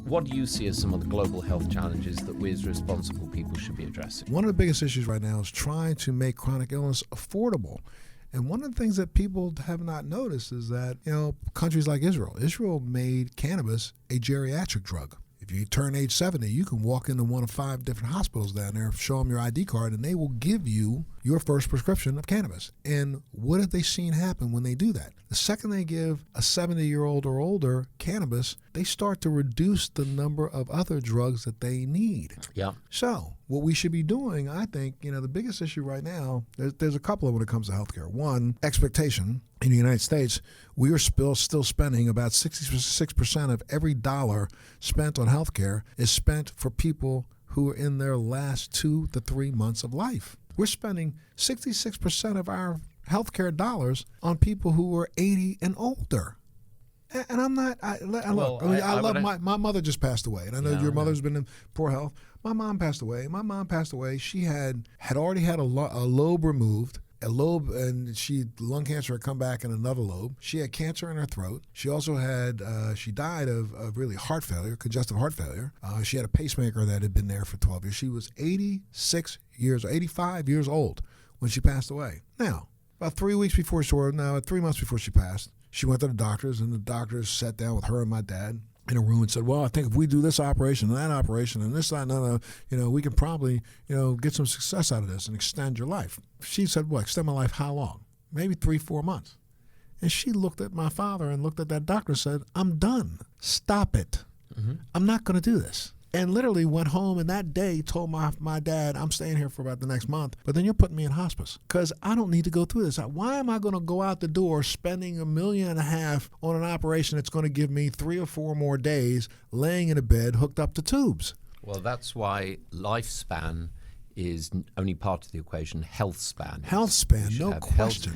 What do you see as some of the global health challenges that we as responsible people should be addressing? One of the biggest issues right now is trying to make chronic illness affordable. And one of the things that people have not noticed is that, countries like Israel made cannabis a geriatric drug. If you turn age 70, you can walk into one of 5 different hospitals down there, show them your ID card, and they will give you your first prescription of cannabis. And what have they seen happen when they do that? The second they give a 70-year-old or older cannabis, they start to reduce the number of other drugs that they need. Yeah. So what we should be doing, I think, the biggest issue right now, there's a couple of when it comes to healthcare. One, expectation. In the United States, we are still spending about 66% of every dollar spent on healthcare is spent for people who are in their last 2 to 3 months of life. We're spending 66% of our healthcare dollars on people who are 80 and older. And I'm not. My mother just passed away, and I know your mother's been in poor health. My mom passed away. She had already had a lobe removed. And lung cancer had come back in another lobe. She had cancer in her throat. She also had, she died of really heart failure, congestive heart failure. She had a pacemaker that had been there for 12 years. She was 85 years old when she passed away. Now, about 3 months before she passed, she went to the doctors, and the doctors sat down with her and my dad in a room and said, well, I think if we do this operation and that operation and this, that, and another, we can probably, get some success out of this and extend your life. She said, well, extend my life how long? Maybe 3-4 months. And she looked at my father and looked at that doctor and said, I'm done. Stop it. Mm-hmm. I'm not going to do this. And literally went home and that day told my dad, I'm staying here for about the next month, but then you're putting me in hospice because I don't need to go through this. Why am I going to go out the door spending $1.5 million on an operation that's going to give me 3 or 4 more days laying in a bed hooked up to tubes? Well, that's why lifespan is only part of the equation. Health span, no question.